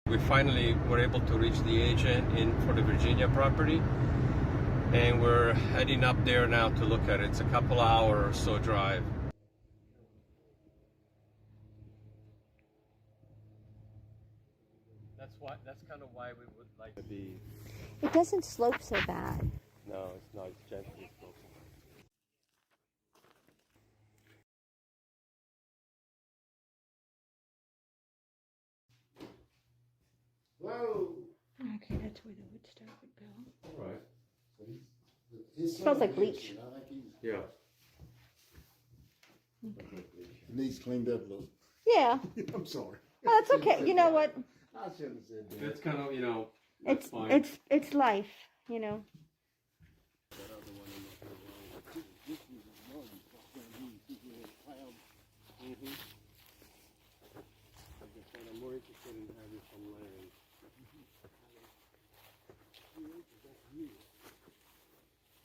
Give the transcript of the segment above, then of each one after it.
We finally were able to reach the agent in for the Virginia property, and we're heading up there now to look at it. It's a couple hour or so drive. That's kind of why we would like to be. It doesn't slope so bad. No, it's not. It's gently sloping. Whoa! Okay, that's where the wood stove would go. All right. So it Smells like bleach. I think Yeah. he needs cleaned up a little. Yeah, I'm sorry. oh, that's okay. You know what? I should have said that. It's kind of, you know, that's It's fine. it's life. You know. This was one. I'm more interested in having some land.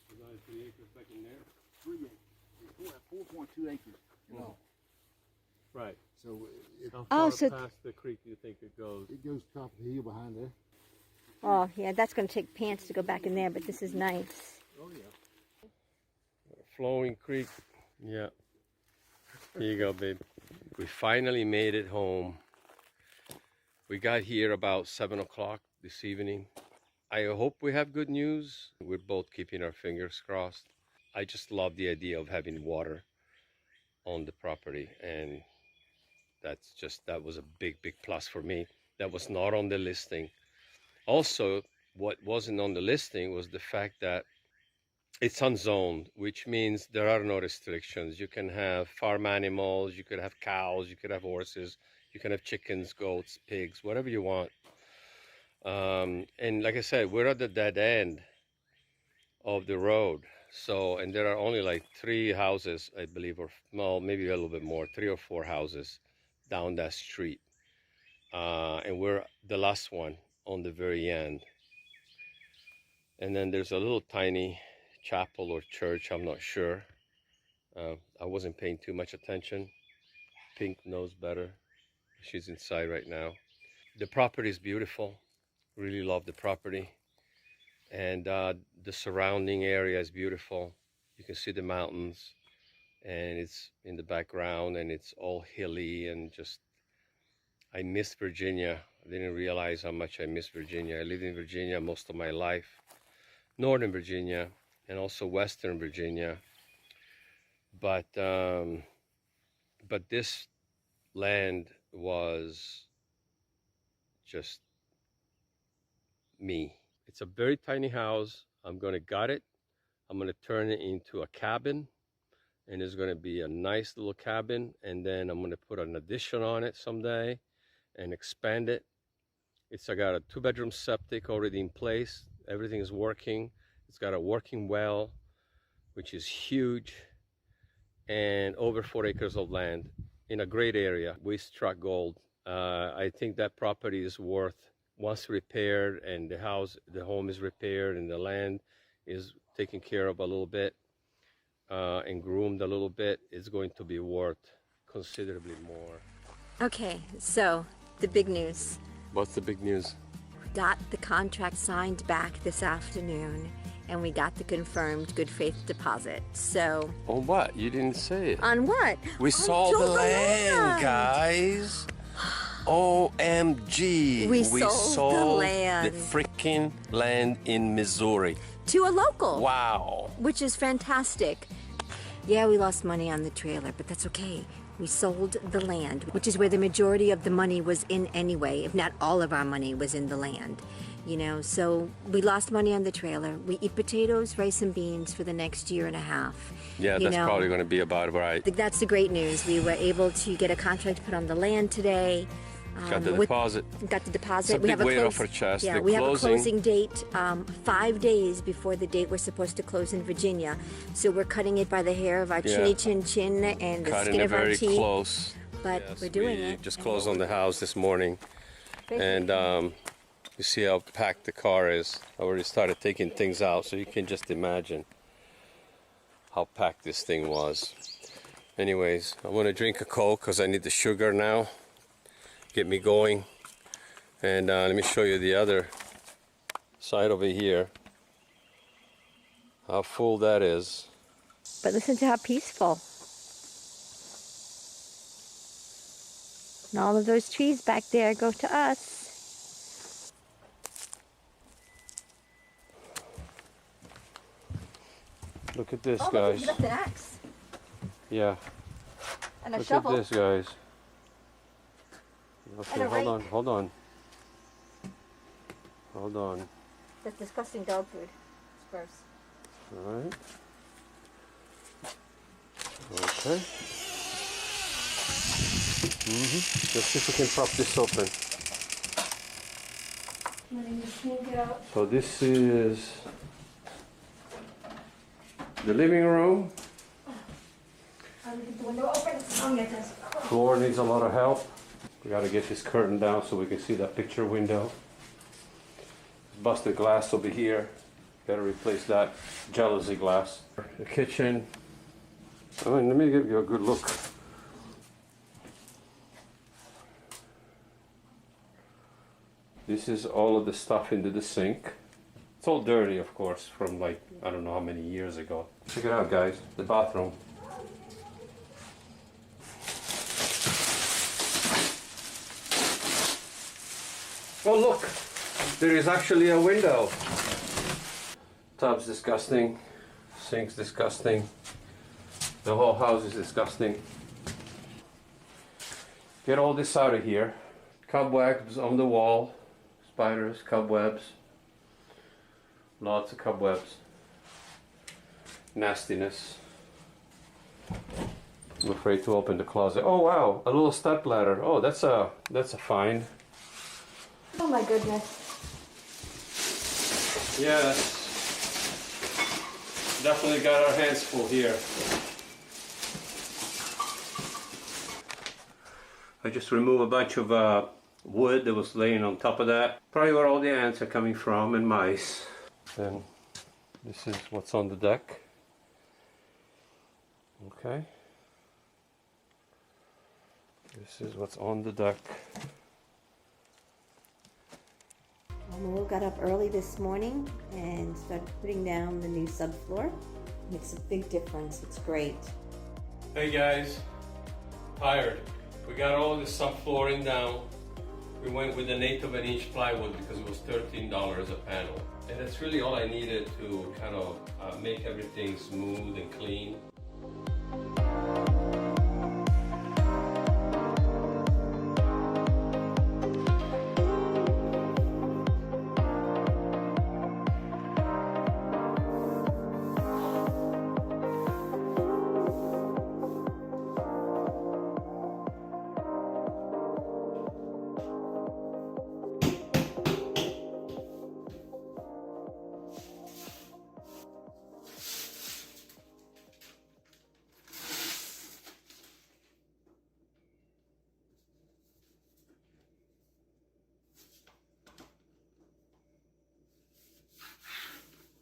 There's only 3 acres back in there. 3 acres. 4.2 acres. You know. Right. So How Oh, far so- past the creek do you think it goes? it goes top of the hill behind there. Oh yeah, that's gonna take pants to go back in there, but this is nice. Oh yeah. Flowing creek. Yeah. Here you go, babe. We finally made it home. We got here about 7 o'clock this evening. I hope we have good news. We're both keeping our fingers crossed. I just love the idea of having water on the property, and that was a big plus for me. That was not on the listing. Also, what wasn't on the listing was the fact that it's unzoned, which means there are no restrictions. You can have farm animals, you could have cows, you could have horses, you can have chickens, goats, pigs, whatever you want. And like I said, we're at the dead end of the road. So, and there are only like 3 houses, I believe, or well, maybe a little bit more, 3 or 4 houses down that street. And we're the last one on the very end. And then there's a little tiny chapel or church, I'm not sure. I wasn't paying too much attention. Pink knows better. She's inside right now. The property is beautiful. Really love the property. And the surrounding area is beautiful. You can see the mountains, and it's in the background, and it's all hilly, and just, I miss Virginia. I didn't realize how much I miss Virginia. I lived in Virginia most of my life. Northern Virginia, and also Western Virginia. But this land was just me. It's a very tiny house. I'm going to gut it. I'm going to turn it into a cabin, and it's going to be a nice little cabin, and then I'm going to put an addition on it someday and expand it. I got a 2-bedroom septic already in place. Everything is working. It's got a working well, which is huge, and over 4 acres of land in a great area. We struck gold. I think that property is worth, once repaired and the home is repaired and the land is taken care of a little bit and groomed a little bit, it's going to be worth considerably more. Okay, so the big news. What's the big news? We got the contract signed back this afternoon, and we got the confirmed good faith deposit. So On what? You didn't say it. on what? We sold the land, land. guys. OMG. We sold the land. The freaking land in Missouri. To a local. Wow. Which is fantastic. Yeah, we lost money on the trailer, but that's okay. We sold the land, which is where the majority of the money was in anyway, if not all of our money was in the land. You know, so we lost money on the trailer. We eat potatoes, rice, and beans for the next year and a half. Yeah, that's probably going to be about right. That's the great news. We were able to get a contract put on the land today. Got the deposit. Got the deposit. It's a big weight off our chest. Yeah, The we have a closing- closing date 5 days before the date we're supposed to close in Virginia. So we're cutting it by the hair of our chinny chin chin and the Cutting skin it of our very teeth. close. But Yes, we're doing we it. just closed on the house this morning. And you see how packed the car is. I already started taking things out, so you can just imagine how packed this thing was. Anyways, I'm going to drink a Coke because I need the sugar now. Get me going. And let me show you the other side over here. How full that is. But listen to how peaceful. And all of those trees back there go to us. Look at this, Oh, guys. look, he left an axe. Yeah. And a Look shovel. at this, guys. Okay, And a hold on, rake. hold on. Hold on. That's disgusting dog food. It's gross. Alright. Okay. Let's see if we can prop this open. So this is the living room. I'll leave the window open. Oh, yeah, it does. Floor needs a lot of help. We gotta get this curtain down so we can see that picture window. Busted glass over here. Gotta replace that jalousie glass. The kitchen. I mean, let me give you a good look. This is all of the stuff into the sink. It's all dirty, of course, from like, I don't know how many years ago. Check it out, guys, the bathroom. Oh, look, there is actually a window. Tub's disgusting, sink's disgusting. The whole house is disgusting. Get all this out of here. Cobwebs on the wall. Spiders, cobwebs. Lots of cobwebs. Nastiness. I'm afraid to open the closet. Oh wow, a little step ladder. Oh, that's a find. Oh my goodness. Yes. Definitely got our hands full here. I just removed a bunch of wood that was laying on top of that. Probably where all the ants are coming from and mice. Then this is what's on the deck. Okay. This is what's on the deck. Will got up early this morning and started putting down the new subfloor. Makes a big difference. It's great. Hey guys, tired. We got all the subflooring down. We went with an 1/8 of an inch plywood because it was $13 a panel. And that's really all I needed to kind of make everything smooth and clean.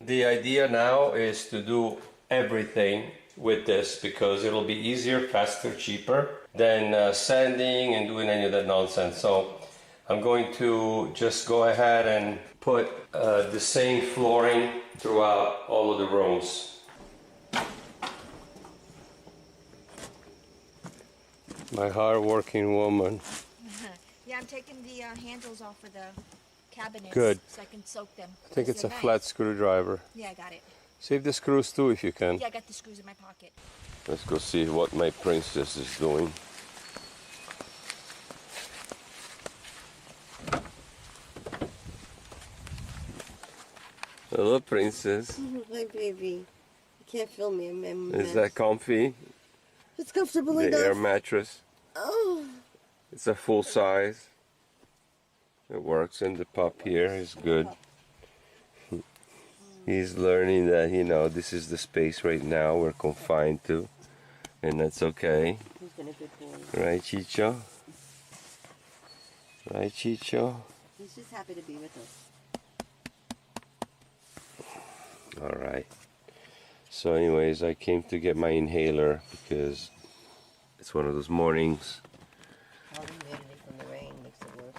The idea now is to do everything with this because it'll be easier, faster, cheaper than sanding and doing any of that nonsense. So I'm going to just go ahead and put the same flooring throughout all of the rooms. My hard-working woman. Yeah, I'm taking the handles off of the cabinets. Good. So I can soak them. I think it's a flat screwdriver. Yeah, I got it. Save the screws too if you can. Yeah, I got the screws in my pocket. Let's go see what my princess is doing. Hello, princess. Hi, baby. You can't feel me. I'm a mess. Is that comfy? It's comfortable The enough. air mattress. Oh. It's a full size. It works, and the pup here is good. He's learning that, you know, this is the space right now we're confined to, and that's okay. He's been a good boy. Right, Chicho? Right, Chicho? He's just happy to be with us. All right. So anyways, I came to get my inhaler because it's one of those mornings. All the humidity from the rain makes it worse.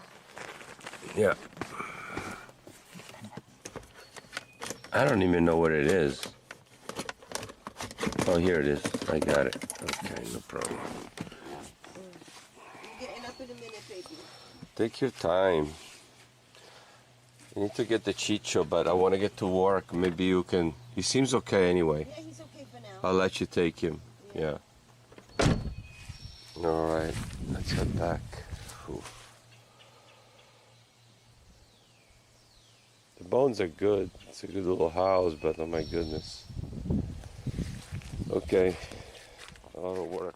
Yeah. I don't even know what it is. Oh, here it is. I got it. Okay, no problem. Getting up in a minute, baby. Take your time. I need to get the Chicho, but I want to get to work. Maybe you can. He seems okay anyway. Yeah, he's okay for now. I'll let you take him. Yeah. All right. Let's head back. Whew. The bones are good. It's a good little house, but oh my goodness. Okay. A lot of work.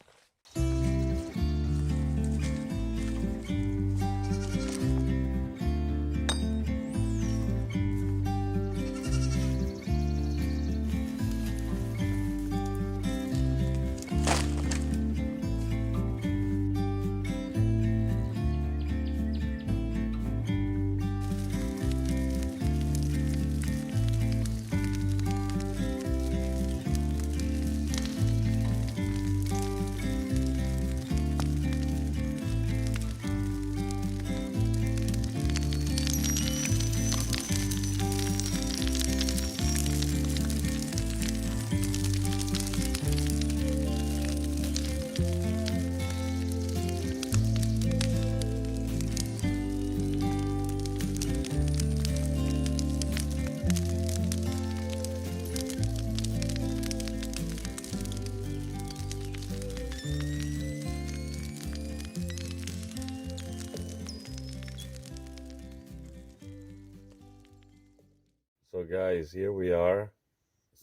So guys, here we are,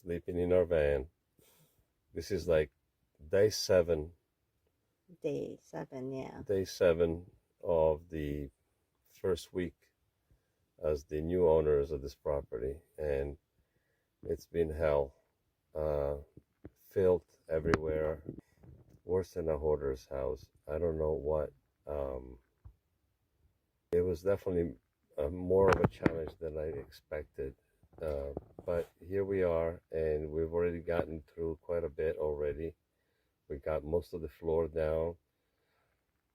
sleeping in our van. This is like day 7. Day 7, yeah. Day 7 of the first week as the new owners of this property, and it's been hell. Filth everywhere, worse than a hoarder's house. I don't know what. It was definitely more of a challenge than I expected. But here we are, and we've already gotten through quite a bit already. We got most of the floor down.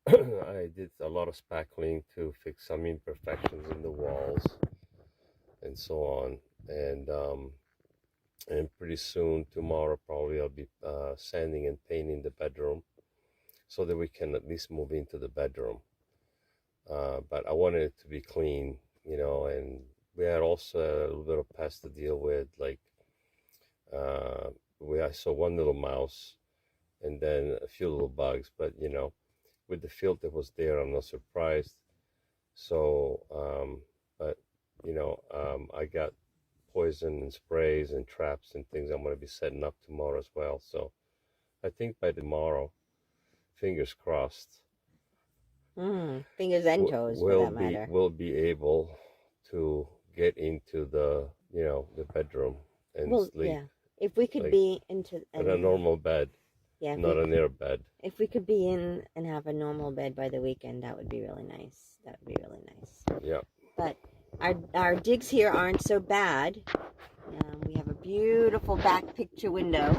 I did a lot of spackling to fix some imperfections in the walls and so on. And pretty soon, tomorrow probably, I'll be sanding and painting the bedroom so that we can at least move into the bedroom. But I wanted it to be clean, you know, and we had also a little bit of pests to deal with, like I saw one little mouse and then a few little bugs, but you know, with the field that was there, I'm not surprised. So, but you know, I got poison and sprays and traps and things I'm going to be setting up tomorrow as well. So I think by tomorrow, fingers crossed, Fingers and toes, for that matter. we'll be able to get into the, you know, the bedroom and sleep. Yeah. If we could like, be into in a normal bed, yeah, not an air bed. if we could be in and have a normal bed by the weekend, that would be really nice. That would be really nice. Yeah. But our digs here aren't so bad. We have a beautiful back picture window.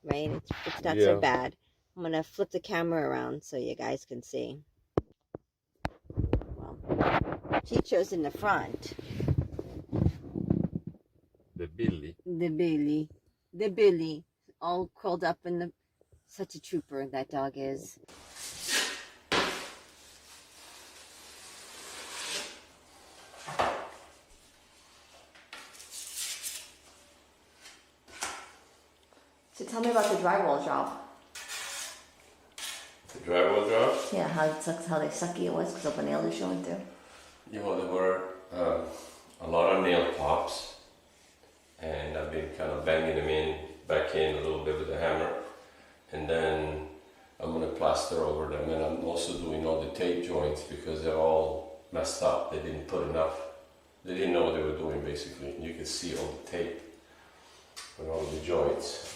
Right? It's not so bad. I'm going to flip the camera around so you guys can see. Well, Chicho's in the front. The Billy. The Billy, all curled up in the... Such a trooper, that dog is. So tell me about the drywall job. The drywall job? Yeah, how they sucky it was because all the nails are showing through. You know, there were a lot of nail pops, and I've been kind of banging them back in a little bit with a hammer, and then I'm going to plaster over them, and I'm also doing all the tape joints because they're all messed up. They didn't put enough. They didn't know what they were doing, basically. You can see all the tape on all the joints.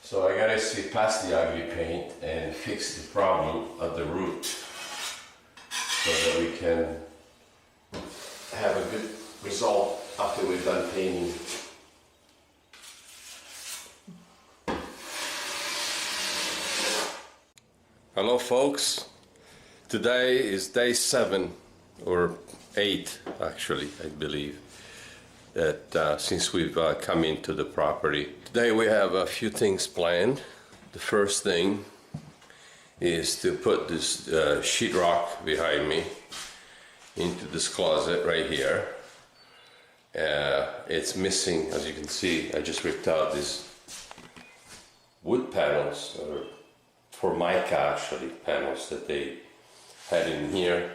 So I gotta see past the ugly paint and fix the problem at the root so that we can have a good result after we're done painting. Hello folks, Today is day 7 or 8 actually, I believe, that since we've come into the property. Today we have a few things planned. The first thing is to put this sheetrock behind me into this closet right here. It's missing, as you can see. I just ripped out these wood panels, or Formica actually, panels that they had in here.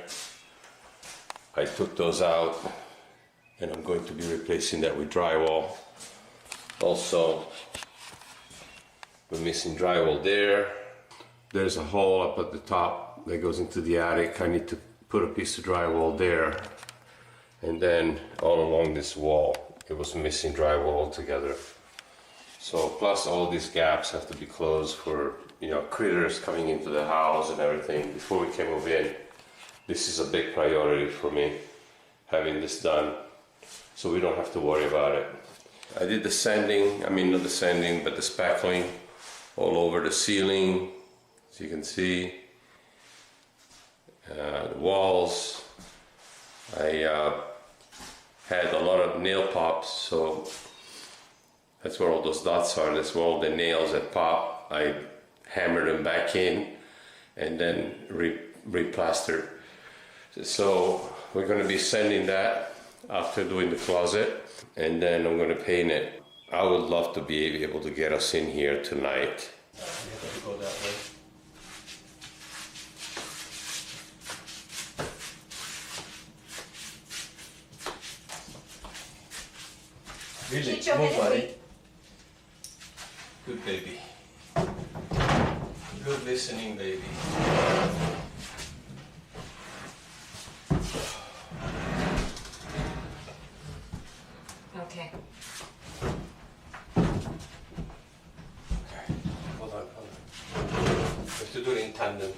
I took those out and I'm going to be replacing that with drywall. Also, we're missing drywall there. There's a hole up at the top that goes into the attic. I need to put a piece of drywall there. And then all along this wall, it was missing drywall altogether. So plus all these gaps have to be closed for, you know, critters coming into the house and everything. Before we can move in, this is a big priority for me, having this done, so we don't have to worry about it. I did the sanding, I mean not the sanding, but the spackling all over the ceiling, as you can see. The walls. I had a lot of nail pops, so that's where all those dots are. That's where all the nails that pop. I hammered them back in and then replastered. So we're going to be sanding that after doing the closet, and then I'm going to paint it. I would love to be able to get us in here tonight. You have to go that way. Really? Keep your head, buddy. Good baby. Good listening, baby. Okay. Okay, hold on. We have to do it in tandem.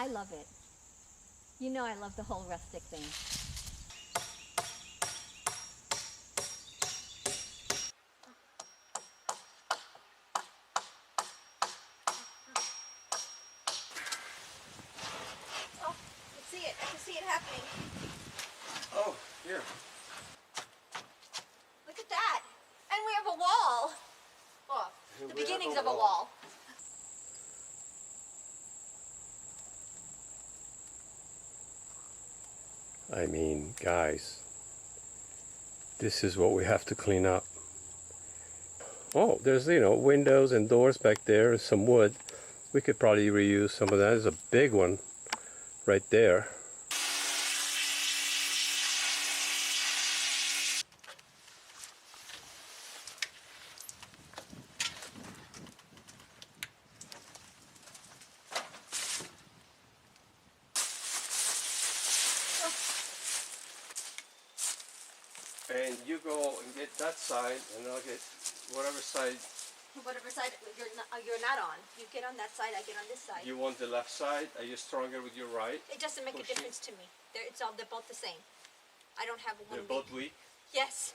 I love it. You know I love the whole rustic thing. Oh, I can see it happening. Oh, here. Look at that. And we have a wall. Oh, the beginnings of a wall. I mean, guys, this is what we have to clean up. Oh, there's, you know, windows and doors back there and some wood. We could probably reuse some of that. There's a big one right there. And you go and get that side, and I'll get whatever side. Whatever side you're not on. You get on that side, I get on this side. You want the left side? Are you stronger with your right? It doesn't make a difference to me. They're both the same. I don't have one. They're both weak? Yes.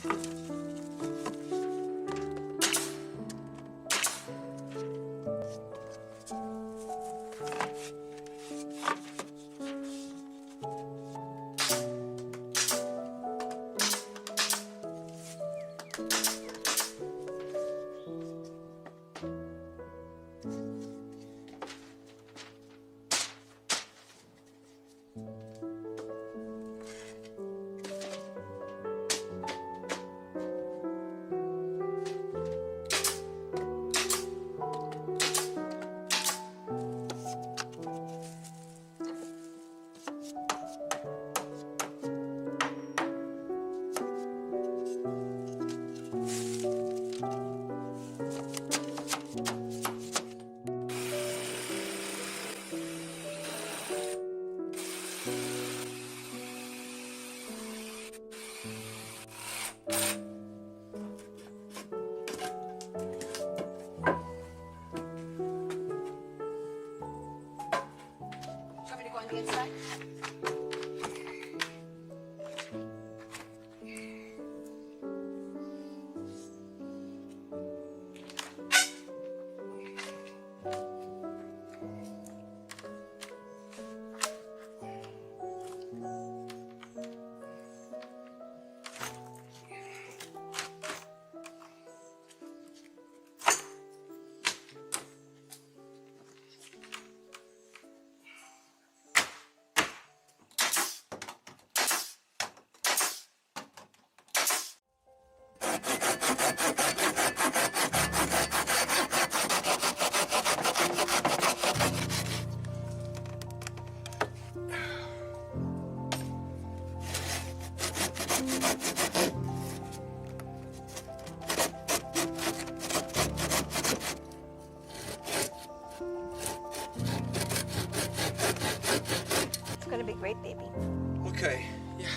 Want me to go on the inside? It's gonna be great, baby. Okay, yeah.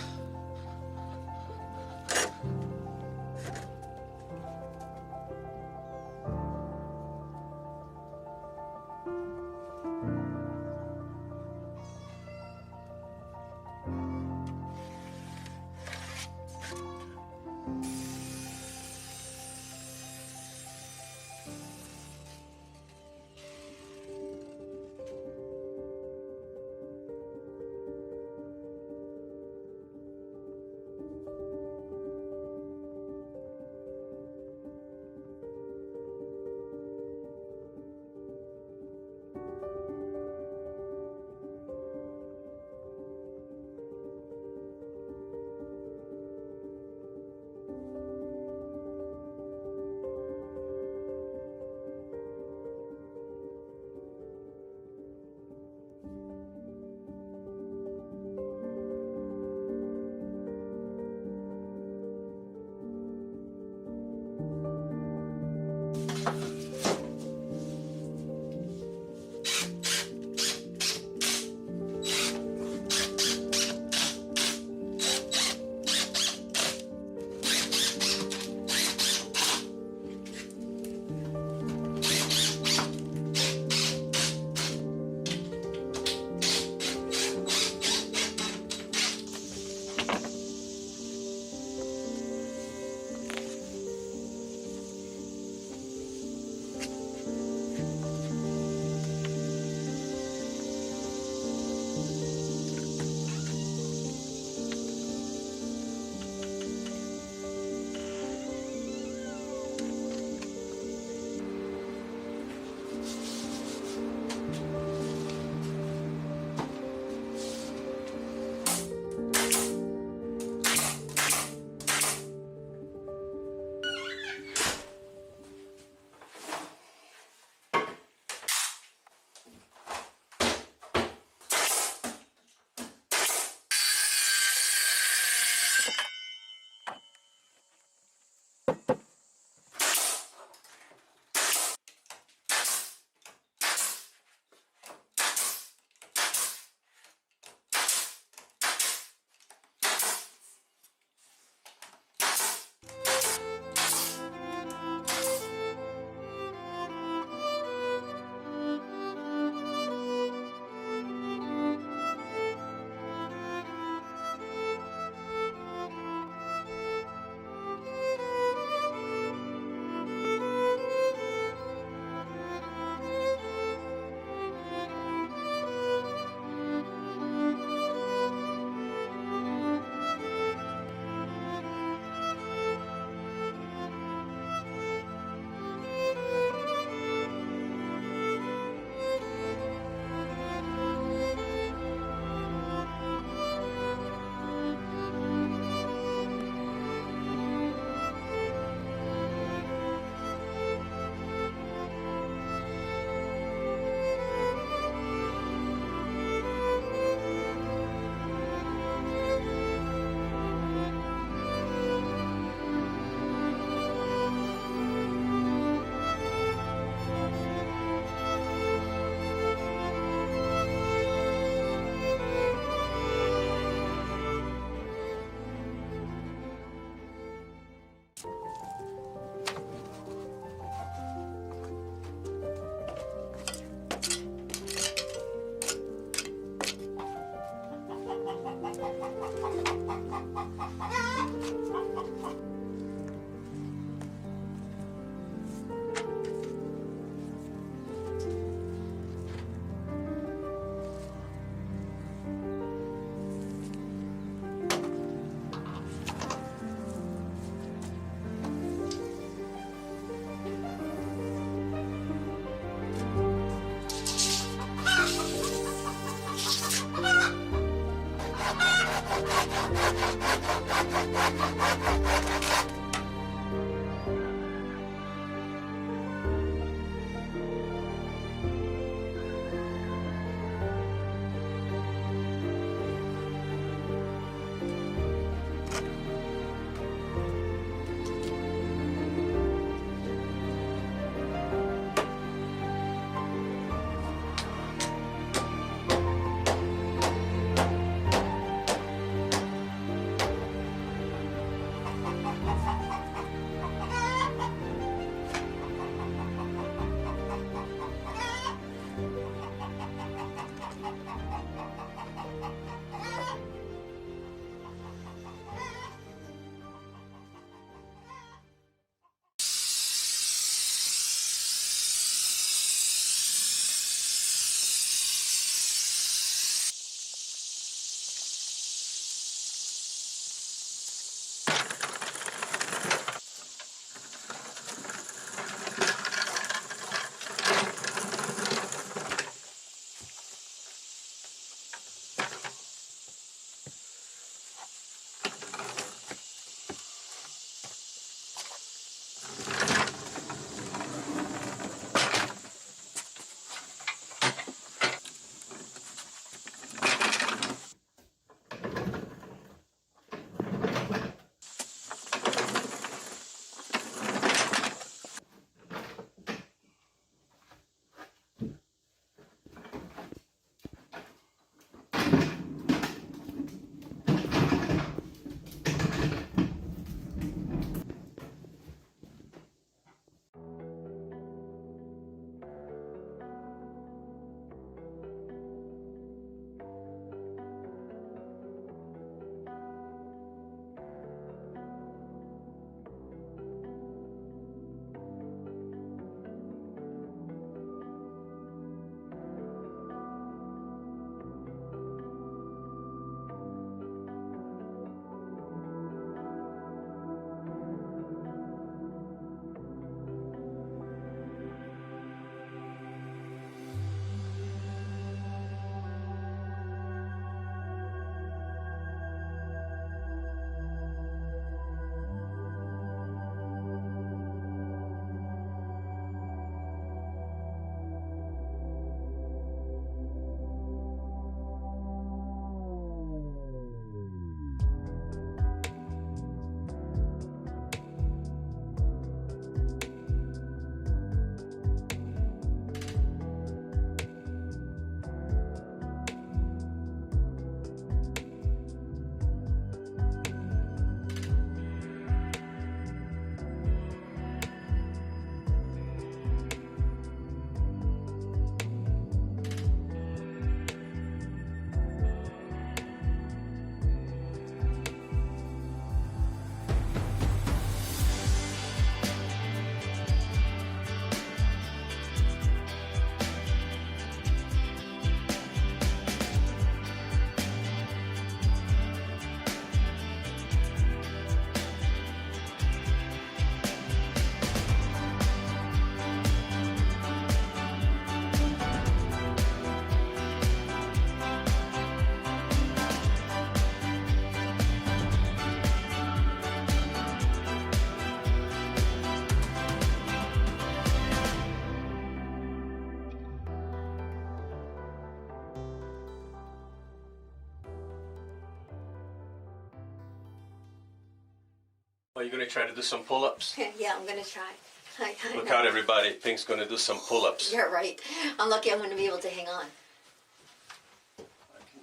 Are you going to try to do some pull-ups? Yeah, I'm gonna try. I Look know. out, everybody. Pink's going to do some pull-ups. You're right. I'm lucky I'm gonna be able to hang on.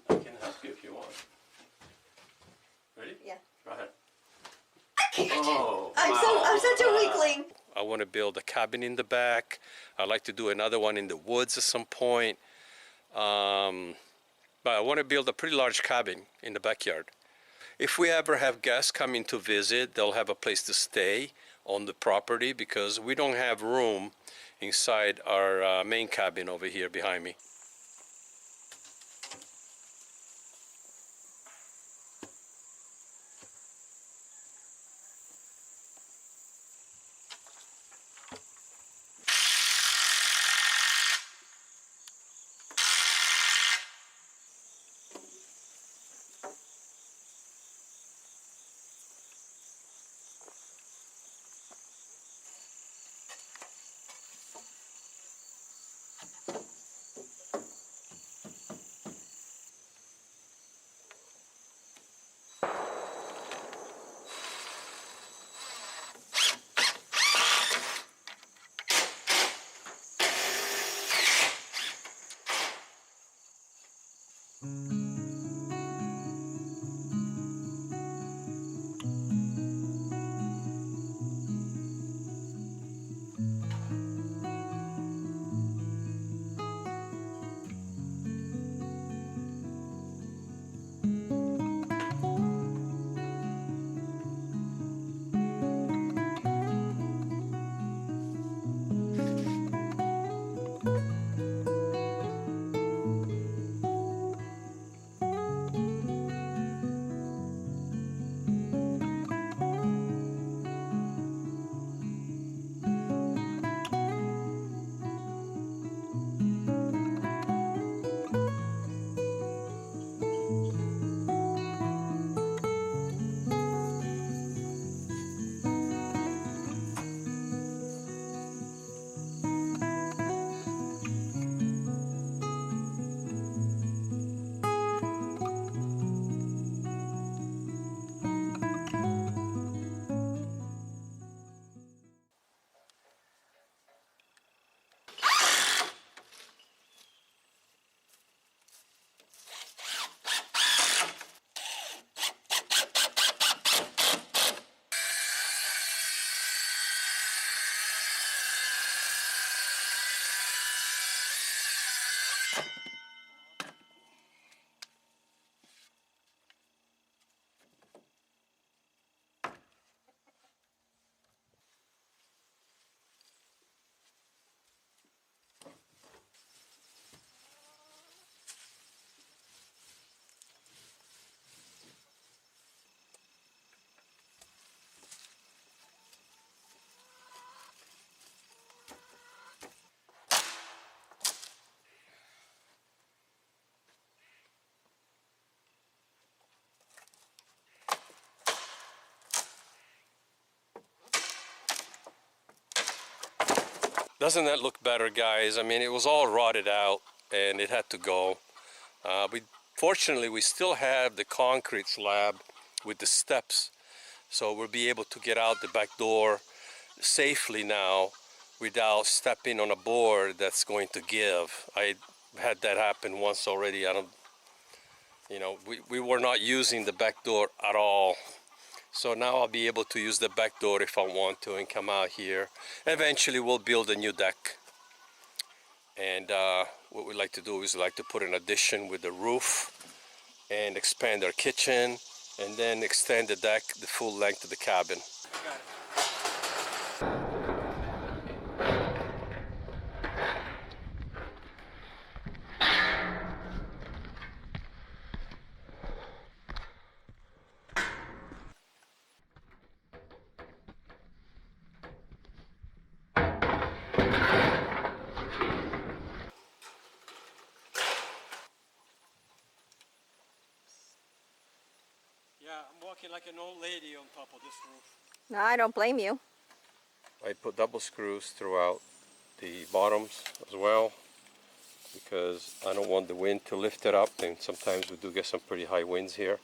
I can help you if you want. Ready? Yeah. Go ahead. I can't. Oh, I'm such a weakling. I want to build a cabin in the back. I'd like to do another one in the woods at some point. But I want to build a pretty large cabin in the backyard. If we ever have guests coming to visit, they'll have a place to stay on the property because we don't have room inside our main cabin over here behind me. Doesn't that look better, guys? I mean, it was all rotted out and it had to go. Fortunately, we still have the concrete slab with the steps, so we'll be able to get out the back door safely now without stepping on a board that's going to give. I had that happen once already. I don't, you know, we were not using the back door at all. So now I'll be able to use the back door if I want to and come out here. Eventually we'll build a new deck. And what we like to do is like to put an addition with the roof and expand our kitchen and then extend the deck the full length of the cabin. Yeah, I'm walking like an old lady on top of this roof. No, I don't blame you. I put double screws throughout the bottoms as well because I don't want the wind to lift it up, and sometimes we do get some pretty high winds here.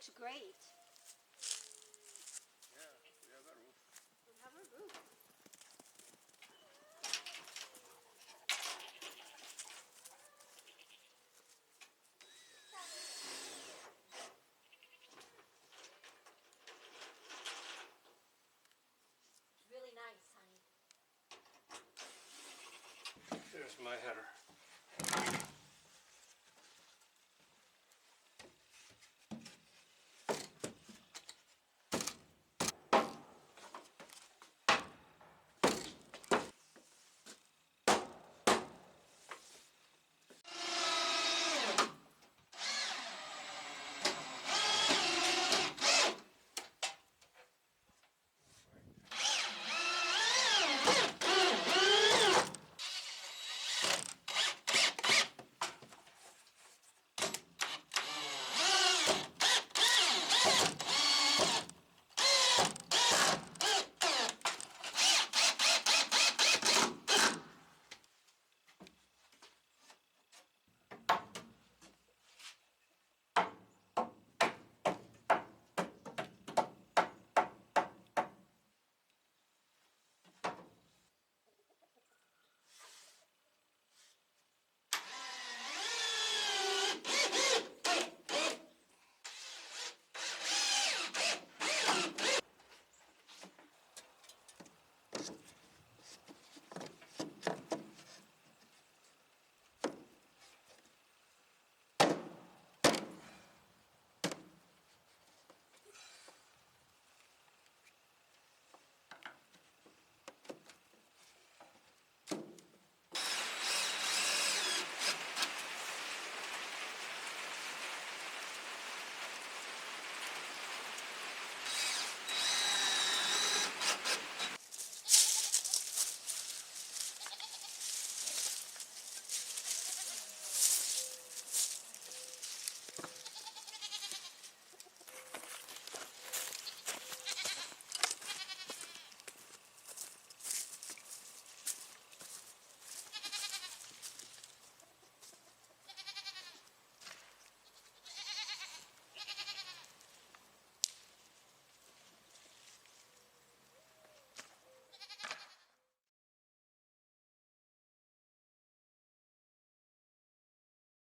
looks great. Yeah, we have a roof. We have a roof. It's really nice, honey. There's my header.